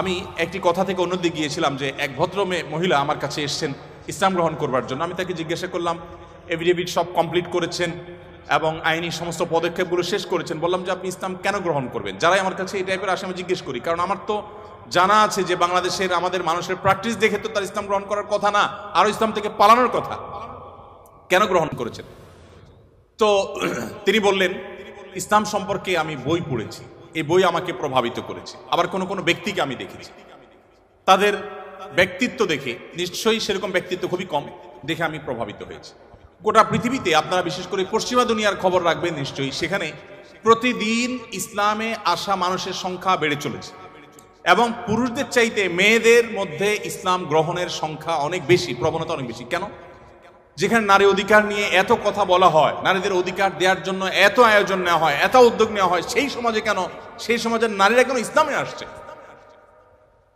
আমি একটি কথা থেকে অন্যদিকে গিয়েছিলাম যে এক ভদ্র মহিলা আমার কাছে এসেছেন ইসলাম গ্রহণ করবার জন্য। আমি তাকে জিজ্ঞাসা করলাম, এফিডেভিট সব কমপ্লিট করেছেন এবং আইনি সমস্ত পদক্ষেপগুলো শেষ করেছেন, বললাম যে আপনি ইসলাম কেন গ্রহণ করবেন? যারাই আমার কাছে এই টাইপের আসে আমি জিজ্ঞেস করি, কারণ আমার তো জানা আছে যে বাংলাদেশের আমাদের মানুষের প্র্যাকটিস দেখে তো তার ইসলাম গ্রহণ করার কথা না, আরও ইসলাম থেকে পালানোর কথা। কেন গ্রহণ করেছেন? তো তিনি বললেন, ইসলাম সম্পর্কে আমি বই পড়েছি, এই বই আমাকে প্রভাবিত করেছে। আবার কোনো কোনো ব্যক্তিকে আমি দেখেছি, তাদের ব্যক্তিত্ব দেখে, নিশ্চয়ই সেরকম ব্যক্তিত্ব খুবই কম, দেখে আমি প্রভাবিত হয়েছি। গোটা পৃথিবীতে আপনারা বিশেষ করে পশ্চিমা দুনিয়ার খবর রাখবেন নিশ্চয়ই, সেখানে প্রতিদিন ইসলামে আসা মানুষের সংখ্যা বেড়ে চলেছে এবং পুরুষদের চাইতে মেয়েদের মধ্যে ইসলাম গ্রহণের সংখ্যা অনেক বেশি, প্রবণতা অনেক বেশি। কেন? যেখানে নারী অধিকার নিয়ে এত কথা বলা হয়, নারীদের অধিকার দেওয়ার জন্য এত আয়োজন নেওয়া হয়, এত উদ্যোগ নেওয়া হয়, সেই সমাজে কেন, সেই সমাজের নারীরা কেন ইসলামে আসছে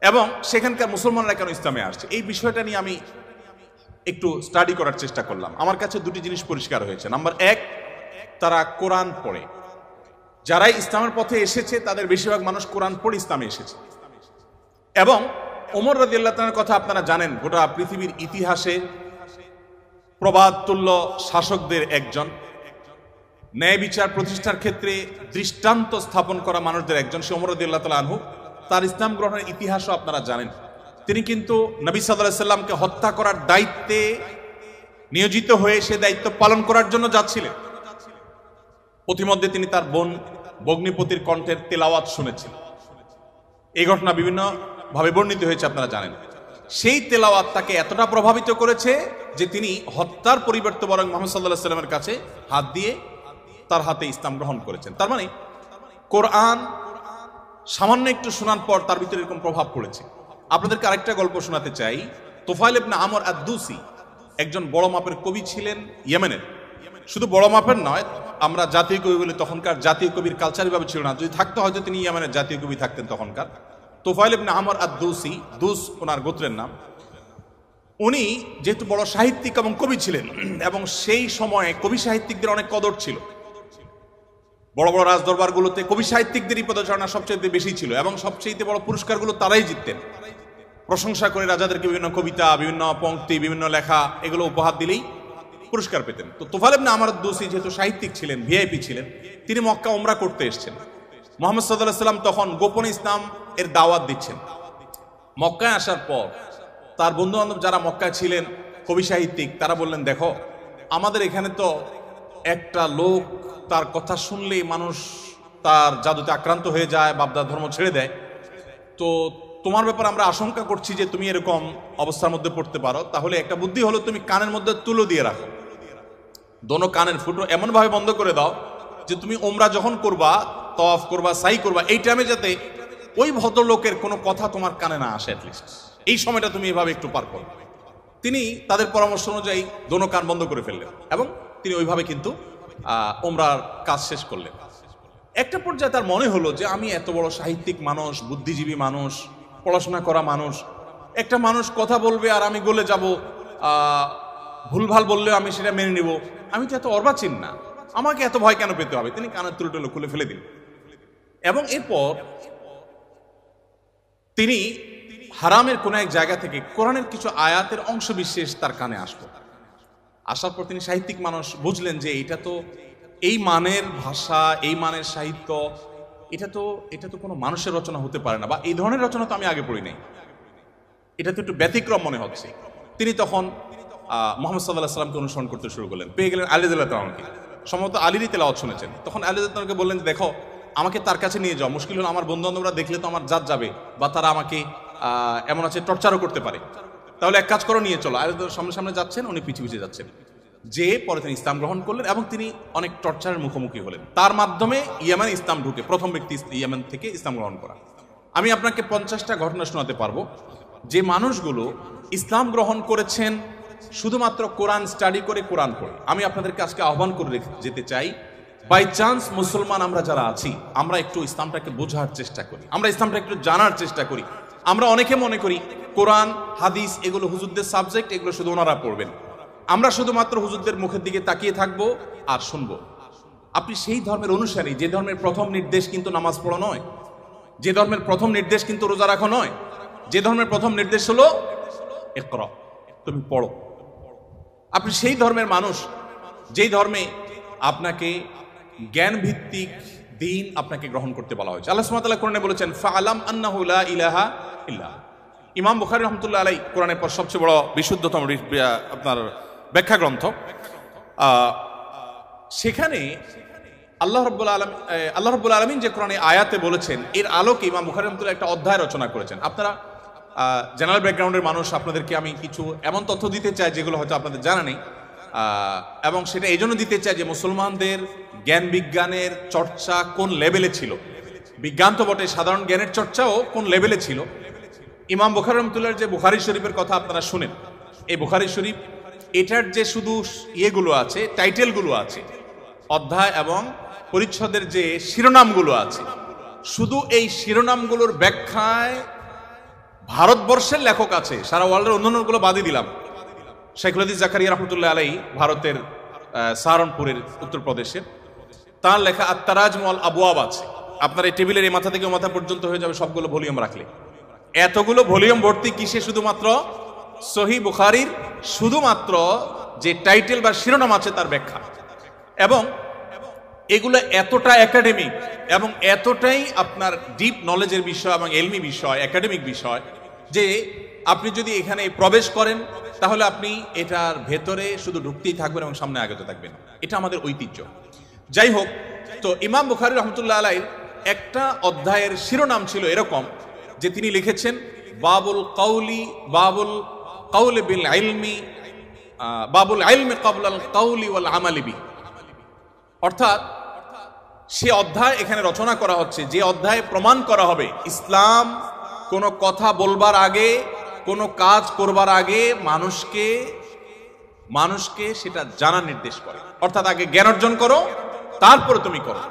এবং সেখানকার মুসলমানরা কেন ইসলামে আসছে, এই বিষয়টা নিয়ে আমি একটু স্টাডি করার চেষ্টা করলাম। আমার কাছে দুটি জিনিস পরিষ্কার হয়েছে। নাম্বার এক, তারা কোরআন পড়ে। যারাই ইসলামের পথে এসেছে তাদের বেশিরভাগ মানুষ কোরআন পড়ে ইসলামে এসেছে। এবং ওমর রাদিয়াল্লাহু তাআলার কথা আপনারা জানেন, গোটা পৃথিবীর ইতিহাসে প্রবাদ তুল্য শাসকদের একজন, ন্যায় বিচার প্রতিষ্ঠার ক্ষেত্রে দৃষ্টান্ত স্থাপন করা মানুষদের একজন, সে ওমর রাদিয়াল্লাহু তাআলা আনহু। তার ইসলাম গ্রহণের ইতিহাসও আপনারা জানেন। তিনি কিন্তু নবী সাল্লাল্লাহু আলাইহি সাল্লামকে হত্যা করার দায়িত্বে নিয়োজিত হয়ে সে দায়িত্ব পালন করার জন্য যাচ্ছিলেন। প্রতিমধ্যে তিনি তার বোন ভগ্নিপতির কণ্ঠের তেলাওয়াত শুনেছেন। এই ঘটনা বিভিন্ন ভাবে বর্ণিত হয়েছে, আপনারা জানেন। সেই তেলাওয়াত তাকে এতটা প্রভাবিত করেছে যে তিনি হত্যার পরিবর্তে বরং মুহাম্মদ সাল্লাল্লাহু আলাইহি সাল্লামের কাছে হাত দিয়ে তার হাতে ইসলাম গ্রহণ করেছেন। তার মানে কোরআন সামান্য একটু শোনার পর তার ভিতরে এরকম প্রভাব পড়েছে। আপনাদেরকে আরেকটা গল্প শোনাতে চাই। তুফাইল ইবনে আমর আদ-দুসি একজন বড় মাপের কবি ছিলেন ইয়েমেনের। শুধু বড় মাপের নয়, আমরা জাতীয় কবি বলে, তখনকার জাতীয় কবির কালচার ভাবে ছিল না, যদি থাকতো হয়তো তিনি ইয়েমেনের জাতীয় কবি থাকতেন তখনকার। তুফাইল ইবনে আমর আদ-দুসি, দুস ওনার গোত্রের নাম। উনি যেহেতু বড় সাহিত্যিক এবং কবি ছিলেন এবং সেই সময়ে কবি সাহিত্যিকদের অনেক কদর ছিল, বড় বড় রাজদরবারগুলোতে কবি সাহিত্যিকদেরই পদচারণা সবচেয়ে বেশি ছিল এবং সবচেয়ে বড় পুরস্কারগুলো তারাই জিততেন। প্রশংসা করে রাজাদেরকে বিভিন্ন কবিতা, বিভিন্ন পংক্তি, বিভিন্ন লেখা এগুলো উপহার দিলেই পুরস্কার পেতেন। তো তুফাইল ইবনে আমর আদ-দুসি যেহেতু সাহিত্যিক ছিলেন, ভিআইপি ছিলেন, তিনি মক্কা উমরা করতে এসেছেন। মুহাম্মদ সাল্লাল্লাহু আলাইহি সাল্লাম তখন গোপনে ইসলাম এর দাওয়াত দিচ্ছেন। মক্কায় আসার পর তার বন্ধু বান্ধব যারা মক্কায় ছিলেন, কবি সাহিত্যিক, তারা বললেন, দেখো আমাদের এখানে তো একটা লোক, তার কথা শুনলেই মানুষ তার জাদুতে আক্রান্ত হয়ে যায়, বাপদার ধর্ম ছেড়ে দেয়। তো তোমার ব্যাপারে আমরা আশঙ্কা করছি যে তুমি এরকম অবস্থার মধ্যে পড়তে পারো। তাহলে একটা বুদ্ধি হলো, তুমি কানের মধ্যে তুলো দিয়ে রাখো, দোনো কানের ফুটো এমন ভাবে বন্ধ করে দাও যে তুমি ওমরা যখন করবা, তওয়াফ করবা, সাই করবা, এই টাইমে যাতে ওই ভদ্রলোকের কোনো কথা তোমার কানে না আসে, অ্যাটলিস্ট এই সময়টা তুমি এভাবে একটু পার করো। তিনি তাদের পরামর্শ অনুযায়ী দোনো কান বন্ধ করে ফেললেন এবং তিনি ওইভাবে কিন্তু ওমরার কাজ শেষ করলেন। একটা পর্যায়ে তার মনে হলো যে আমি এত বড় সাহিত্যিক মানুষ, বুদ্ধিজীবী মানুষ, পড়াশোনা করা মানুষ, একটা মানুষ কথা বলবে আর আমি গলে যাব, ভুলভাল বললেও আমি সেটা মেনে নিব, আমি তো এত অর্বাচীন না, আমাকে এত ভয় কেন পেতে হবে? তিনি কানের তুলো খুলে ফেলে দিলেন এবং এরপর তিনি হারামের কোন এক জায়গা থেকে কোরআনের কিছু আয়াতের অংশ বিশেষ তার কানে আসলো। আসার পর তিনি সাহিত্যিক মানুষ, বুঝলেন যে এটা তো এই মানের ভাষা, এই মানের সাহিত্য, এটা তো কোনো মানুষের রচনা হতে পারে না, বা এই ধরনের রচনা তো আমি আগে পড়ি নাই, এটা তো একটু ব্যতিক্রম মনে হচ্ছে। তিনি তখন মুহাম্মদ সাল্লাল্লাহু আলাইহি সাল্লামকে অনুসরণ করতে শুরু করলেন। পেয়ে গেলেন আলী রাদিয়াল্লাহু তাআলাকে, সম্ভবত আলীরই তেলাওয়াত শুনেছেন। তখন আলী রাদিয়াল্লাহু তাআলাকে বললেন, দেখো আমাকে তার কাছে নিয়ে যাও, মুশকিল হলো আমার বন্ধু বান্ধবরা দেখলে তো আমার জাত যাবে, বা তারা আমাকে এমন আছে টর্চারও করতে পারে, তাহলে এক কাজ করো, নিয়ে চলো। আলী সামনে সামনে যাচ্ছেন, উনি পিছিয়ে পিছিয়ে যাচ্ছেন। যে পরে তিনি ইসলাম গ্রহণ করলেন এবং তিনি অনেক টর্চারের মুখোমুখি হলেন। তার মাধ্যমে ইয়েমেন ইসলাম ঢুকে, প্রথম ব্যক্তি ইয়েমেন থেকে ইসলাম গ্রহণ করা। আমি আপনাকে 50টা ঘটনা শোনাতে পারবো যে মানুষগুলো ইসলাম গ্রহণ করেছেন শুধুমাত্র কোরআন স্টাডি করে, কোরআন পড়ে। আমি আপনাদেরকে আজকে আহ্বান করে যেতে চাই, বাই চান্স মুসলমান আমরা যারা আছি, আমরা একটু ইসলামটাকে বোঝার চেষ্টা করি, আমরা ইসলামটা একটু জানার চেষ্টা করি। আমরা অনেকে মনে করি কোরআন হাদিস এগুলো হুজুরদের সাবজেক্ট, এগুলো শুধু ওনারা পড়বেন, আমরা শুধুমাত্র হুজুরদের মুখের দিকে তাকিয়ে থাকবো আর শুনবো। আপনি সেই ধর্মের অনুসারী, যে ধর্মের প্রথম নির্দেশ কিন্তু নামাজ পড়া নয়, যে ধর্মের প্রথম নির্দেশ কিন্তু রোজা রাখা নয়, যে ধর্মের প্রথম নির্দেশ হলো ইকরা, তুমি পড়ো। আপনি সেই ধর্মের মানুষ যেই ধর্মে আপনাকে জ্ঞান ভিত্তিক দিন আপনাকে গ্রহণ করতে বলা হয়েছে। আল্লাহ সুবহানাহু ওয়া তাআলা কোরআনে বলেছেন ফাআলাম আন্নাহু লা ইলাহা ইল্লাহ। ইমাম বুখারী রাহমাতুল্লাহ আলাইহি কোরআনের পর সবচেয়ে বড় বিশুদ্ধতম আপনার ব্যাখ্যা গ্রন্থ, সেখানে আল্লাহ রাব্বুল আলামিন যে কোরআনে আয়াতে বলেছেন এর আলোকে ইমাম বুখারী রাহমাতুল্লাহ একটা অধ্যায় রচনা করেছেন। আপনারা জেনারেল ব্যাকগ্রাউন্ডের মানুষ, আপনাদেরকে আমি কিছু এমন তথ্য দিতে চাই যেগুলো হয়তো আপনাদের জানা নেই, এবং সেটা এই জন্য দিতে চাই যে মুসলমানদের জ্ঞান বিজ্ঞানের চর্চা কোন লেভেলে ছিল, বিজ্ঞান তো বটে, সাধারণ জ্ঞানের চর্চাও কোন লেভেলে ছিল। ইমাম বুখারী রাহমাতুল্লাহর যে বুখারী শরীফের কথা আপনারা শুনেন, এই বুখারী শরীফ এটার যে শুধু ইয়েগুলো আছে, টাইটেলগুলো আছে, অধ্যায় এবং পরিচ্ছদের যে শিরোনামগুলো আছে, শুধু এই শিরোনামগুলোর ব্যাখ্যায় ভারতবর্ষের লেখক আছে, সারা ওয়ার্ল্ডের অন্যান্যগুলো বাদই দিলাম। শাইখুল হাদিস জাকারিয়া রাহমাতুল্লাহ আলাইহি ভারতের সাহারানপুরের উত্তরপ্রদেশের, তার লেখা আত-তারাজুম ওয়াল আবওয়াব আছে। আপনার এই টেবিলের এই মাথা থেকে মাথা পর্যন্ত হয়ে যাবে সবগুলো ভলিউম রাখলে। এতগুলো ভলিউম ভর্তি কিসে? শুধুমাত্র সহিহ বুখারীর শুধুমাত্র যে টাইটেল বা শিরোনাম আছে তার ব্যাখ্যা। এবং এগুলো এতটা একাডেমিক এবং এতটাই আপনার ডিপ নলেজের বিষয় এবং এলমি বিষয়, একাডেমিক বিষয়, যে আপনি যদি এখানে প্রবেশ করেন তাহলে আপনি এটার ভেতরে শুধু ঢুকতেই থাকবেন এবং সামনে আগতে থাকবেন। এটা আমাদের ঐতিহ্য। যাই হোক, তো ইমাম বুখারী রাহমাতুল্লাহ আলাইহির একটা অধ্যায়ের শিরোনাম ছিল এরকম যে তিনি লিখেছেন বাবুল কাউলি বিল ইলমি, বাবুল ইলমি ক্বাবলাল কাউলি ওয়াল আমালি বি। অর্থাৎ সে অধ্যায় এখানে রচনা করা হচ্ছে যে অধ্যায়ে প্রমাণ করা হবে ইসলাম কোনো কথা বলবার আগে, কোনো কাজ করবার আগে মানুষকে সেটা জানার নির্দেশ করে। অর্থাৎ আগে জ্ঞান অর্জন করো, তারপরে তুমি করো।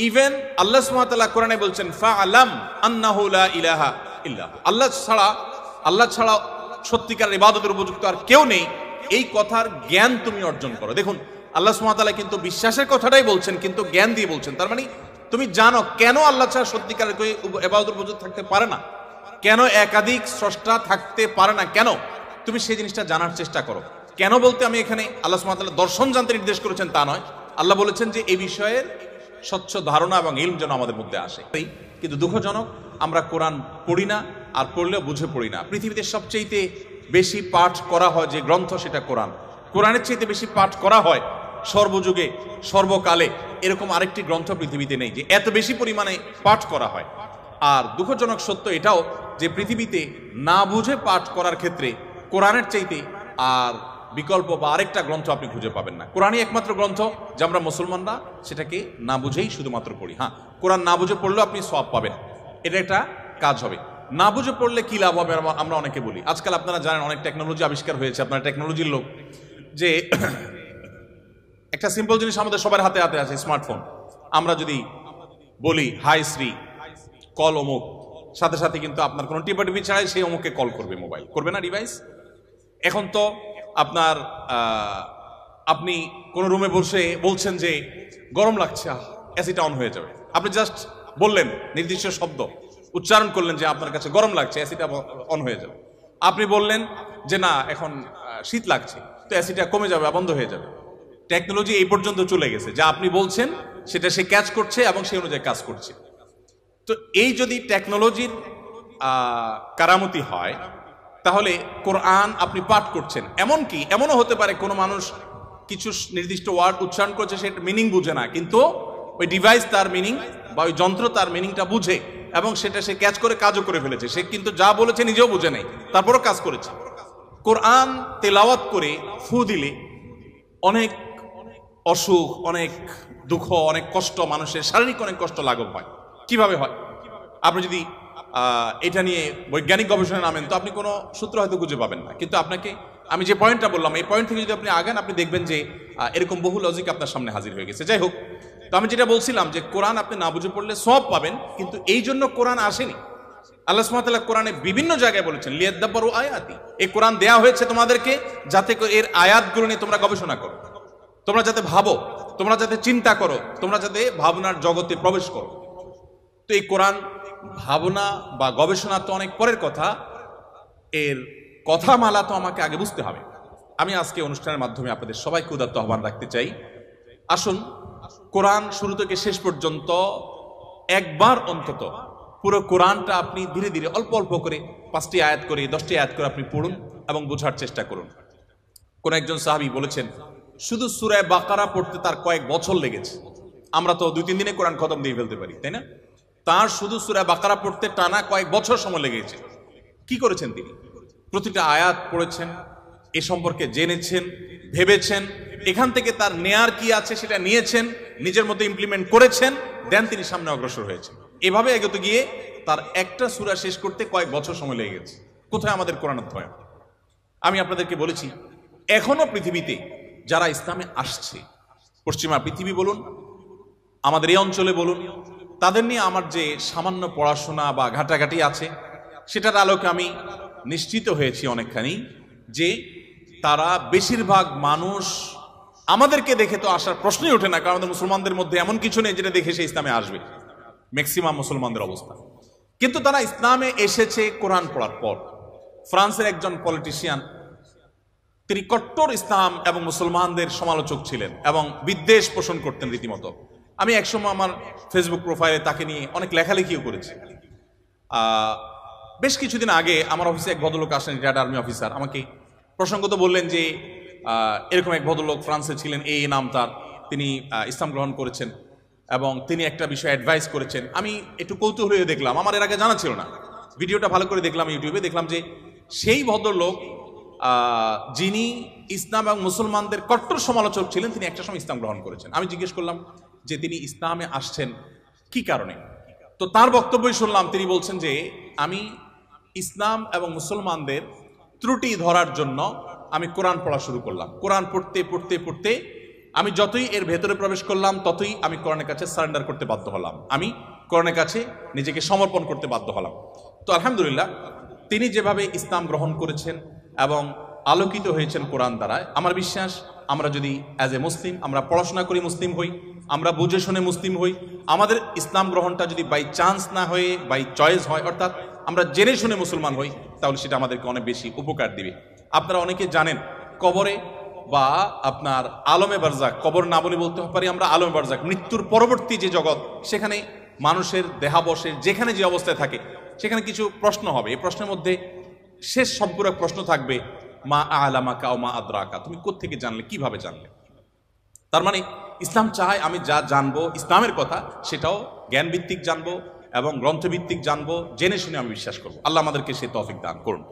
ইভেন আল্লাহ সুবহানাহু ওয়া তাআলা কোরআনে বলছেন ফাআলাম আন্নাহু লা ইলাহা ইল্লাহ, আল্লাহ ছাড়া সত্যিকার ইবাদতের উপযুক্ত আর কেউ নেই, এই কথার জ্ঞান তুমি অর্জন করো। দেখুন, আল্লাহ সুবহানাহু ওয়া তাআলা কিন্তু বিশ্বাসের কথাটাই বলছেন, কিন্তু জ্ঞান দিয়ে বলছেন। তার মানে তুমি জানো কেন আল্লাহ ছাড়া সত্যিকার ইবাদতের উপযুক্ত থাকতে পারে না, কেন একাধিক স্রষ্টা থাকতে পারে না, কেন তুমি সেই জিনিসটা জানার চেষ্টা করো। কেন বলতে আমি এখানে আল্লাহ সুবহানাহু ওয়া তাআলা দর্শন জানতে নির্দেশ করেছেন তা নয়, আল্লাহ বলেছেন যে এই বিষয়ের স্বচ্ছ ধারণা এবং ইলম যেন আমাদের মধ্যে আসে। কিন্তু দুঃখজনক, আমরা কোরআন পড়ি না, আর পড়লেও বুঝে পড়ি না। পৃথিবীতে সবচেয়ে বেশি পাঠ করা হয় যে গ্রন্থ সেটা কোরআন। কোরআনের চাইতে বেশি পাঠ করা হয় সর্বযুগে সর্বকালে এরকম আরেকটি গ্রন্থ পৃথিবীতে নেই যে এত বেশি পরিমাণে পাঠ করা হয়। আর দুঃখজনক সত্য এটাও যে পৃথিবীতে না বুঝে পাঠ করার ক্ষেত্রে কোরআনের চাইতে আর বিকল্প বা আরেকটা গ্রন্থ আপনি খুঁজে পাবেন না। কোরআনই একমাত্র গ্রন্থ যে আমরা মুসলমানরা সেটাকে না বুঝেই শুধুমাত্র পড়ি। হ্যাঁ, কোরআন না বুঝে পড়লেও আপনি সওয়াব পাবেন, এটা একটা কাজ হবে। না বুঝে পড়লে কি লাভ হবে আমরা অনেকে বলি। আজকাল আপনারা জানেন অনেক টেকনোলজি আবিষ্কার হয়েছে, আপনারা টেকনোলজির লোক, যে একটা সিম্পল জিনিস আমাদের সবার হাতে হাতে আছে, স্মার্টফোন। আমরা যদি বলি হাই শ্রী কল অমুক, সাথে সাথে কিন্তু আপনার কোনো টিপাটিপি ছাড়াই সেই অমুককে কল করবে, মোবাইল করবে না ডিভাইস। এখন তো আপনার আপনি কোনো রুমে বসে বলছেন যে গরম লাগছে, এসিটা অন হয়ে যাবে। আপনি জাস্ট বললেন, নির্দিষ্ট শব্দ উচ্চারণ করলেন যে আপনার কাছে গরম লাগছে, এসিটা অন হয়ে যাবে। আপনি বললেন যে না এখন শীত লাগছে, তো এসিটা কমে যাবে, বন্ধ হয়ে যাবে। টেকনোলজি এই পর্যন্ত চলে গেছে যা আপনি বলছেন সেটা সে ক্যাচ করছে এবং সেই অনুযায়ী কাজ করছে। তো এই যদি টেকনোলজির কারামতি হয় তাহলে কোরআন আপনি পাঠ করছেন, এমনকি এমনও হতে পারে কোনো মানুষ কিছু নির্দিষ্ট ওয়ার্ড উচ্চারণ করছে, সেটা মিনিং বুঝে না, কিন্তু ওই ডিভাইস তার মিনিং বা ওই যন্ত্র তার মিনিংটা বুঝে এবং সেটা সে ক্যাচ করে কাজও করে ফেলেছে। সে কিন্তু যা বলেছে নিজেও বুঝে নেই, তারপরও কাজ করেছে। কোরআন তেলাওয়াত করে ফু দিলে অনেক অসুখ, অনেক দুঃখ, অনেক কষ্ট, মানুষের শারীরিক অনেক কষ্ট লাঘব হয়। কিভাবে হয়? আপনি যদি এটা নিয়ে বৈজ্ঞানিক গবেষণা নামেন তো আপনি কোনো সূত্র হয়তো খুঁজে পাবেন না, কিন্তু আপনাকে আমি যে পয়েন্টটা বললাম এই পয়েন্ট থেকে যদি আপনি আগান আপনি দেখবেন যে এরকম বহু লজিক আপনার সামনে হাজির হয়ে গেছে। যাই হোক, তো আমি যেটা বলছিলাম যে কোরআন আপনি না বুঝে পড়লে সওয়াব পাবেন, কিন্তু এই জন্য কোরআন আসেনি। আল্লাহ সুবহানাহু ওয়া তাআলা কোরআনে বিভিন্ন জায়গায় বলেছেন লিয়াদাব্বারু আয়াতি, এই কোরআন দেয়া হয়েছে তোমাদেরকে যাতে এর আয়াতগুলো নিয়ে তোমরা গবেষণা করো, তোমরা যাতে ভাবো, তোমরা যাতে চিন্তা করো, তোমরা যাতে ভাবনার জগতে প্রবেশ করো। তো এই কোরআন ভাবনা বা গবেষণা তো অনেক পরের কথা, এর কথামালা তো আমাকে আগে বুঝতে হবে। আমি আজকে অনুষ্ঠানের মাধ্যমে আপনাদের সবাইকে উদাত্ত আহ্বান রাখতে চাই, আসুন কোরআন শুরু থেকে শেষ পর্যন্ত একবার অন্তত পুরো কোরআনটা আপনি ধীরে ধীরে অল্প অল্প করে 5টি আয়াত করে 10টি আয়াত করে আপনি পড়ুন এবং বোঝার চেষ্টা করুন। কোন একজন সাহাবী বলেছেন শুধু সূরা বাকারা পড়তে তার কয়েক বছর লেগেছে। আমরা তো 2-3 দিনে কোরআন খতম দিয়ে ফেলতে পারি, তাই না? তার শুধু সূরা বাকারা পড়তে টানা কয়েক বছর সময় লেগেছে। কি করেছেন তিনি? প্রতিটা আয়াত পড়েছেন, এ সম্পর্কে জেনেছেন, ভেবেছেন, এখান থেকে তার নেয়ার কি আছে সেটা নিয়েছেন, নিজের মধ্যে ইমপ্লিমেন্ট করেছেন, দেন তিনি সামনে অগ্রসর হয়েছেন। এভাবে এগোতে গিয়ে তার একটা সূরা শেষ করতে কয়েক বছর সময় লেগে গেছে। কোথায় আমাদের কোরআন অধ্যয়ন? আমি আপনাদেরকে বলেছি, এখনো পৃথিবীতে যারা ইসলামে আসছে, পশ্চিমা পৃথিবী বলুন, আমাদের এই অঞ্চলে বলুন, তাদের নিয়ে আমার যে সামান্য পড়াশোনা বা ঘাটাঘাটি আছে, সেটার আলোকে আমি নিশ্চিত হয়েছি অনেকখানি যে তারা বেশিরভাগ মানুষ আমাদেরকে দেখে তো আসার প্রশ্নই ওঠে না, কারণ মুসলমানদের মধ্যে এমন কিছু নেই যেটা দেখে সে ইসলামে আসবে, ম্যাক্সিমাম মুসলমানদের অবস্থা। কিন্তু তারা ইসলামে এসেছে কোরআন পড়ার পর। ফ্রান্সের একজন পলিটিশিয়ান, তিনি কট্টর ইসলাম এবং মুসলমানদের সমালোচক ছিলেন এবং বিদ্বেষ পোষণ করতেন রীতিমতো। আমি একসময় আমার ফেসবুক প্রোফাইলে তাকে নিয়ে অনেক লেখালেখিও করেছি। বেশ কিছুদিন আগে আমার অফিসে এক ভদ্রলোক আসেন, রিটায়ার্ড আর্মি অফিসার, আমাকে প্রসঙ্গত বললেন যে এরকম এক ভদ্রলোক ফ্রান্সে ছিলেন, এই নাম তার, তিনি ইসলাম গ্রহণ করেছেন এবং তিনি একটা বিষয়ে অ্যাডভাইস করেছেন। আমি একটু কৌতূহল হয়ে দেখলাম, আমার এর আগে জানা ছিল না, ভিডিওটা ভালো করে দেখলাম ইউটিউবে, দেখলাম যে সেই ভদ্রলোক যিনি ইসলাম এবং মুসলমানদের কট্টর সমালোচক ছিলেন, তিনি একটা সময় ইসলাম গ্রহণ করেছেন। আমি জিজ্ঞেস করলাম যে তিনি ইসলামে আসছেন কি কারণে? তো তার বক্তব্যই শুনলাম, তিনি বলছেন যে আমি ইসলাম এবং মুসলমানদের ত্রুটি ধরার জন্য আমি কোরআন পড়া শুরু করলাম। কোরআন পড়তে পড়তে পড়তে আমি যতই এর ভেতরে প্রবেশ করলাম ততই আমি কোরআনের কাছে সারেন্ডার করতে বাধ্য হলাম, আমি কোরআনের কাছে নিজেকে সমর্পণ করতে বাধ্য হলাম। তো আলহামদুলিল্লাহ, তিনি যেভাবে ইসলাম গ্রহণ করেছেন এবং আলোকিত হয়েছেন কোরআন দ্বারা, আমার বিশ্বাস আমরা যদি অ্যাজ এ মুসলিম আমরা পড়াশোনা করি মুসলিম হই, আমরা বুঝে শুনে মুসলিম হই, আমাদের ইসলাম গ্রহণটা যদি বাই চান্স না হয়ে বাই চয়েস হয়, অর্থাৎ আমরা জেনে শুনে মুসলমান হই, তাহলে সেটা আমাদেরকে অনেক বেশি উপকার দিবে। আপনারা অনেকে জানেন কবরে বা আপনার আলমে বারজাক, কবর না বলে বলতে পারি আমরা আলমে বারজাক, মৃত্যুর পরবর্তী যে জগৎ, সেখানে মানুষের দেহাবশের যেখানে যে অবস্থায় থাকে সেখানে কিছু প্রশ্ন হবে। এই প্রশ্নের মধ্যে শেষ সম্পূরক প্রশ্ন থাকবে, মা আলামাকা ও মা আদরাকা, তুমি কোত্থেকে জানলে, কিভাবে জানলে? তার মানে ইসলাম চায় আমি যা জানবো ইসলামের কথা, সেটাও জ্ঞান ভিত্তিক জানবো এবং গ্রন্থভিত্তিক জানবো, জেনে শুনে আমি বিশ্বাস করবো। আল্লাহ আমাদেরকে সে তৌফিক দান করুন।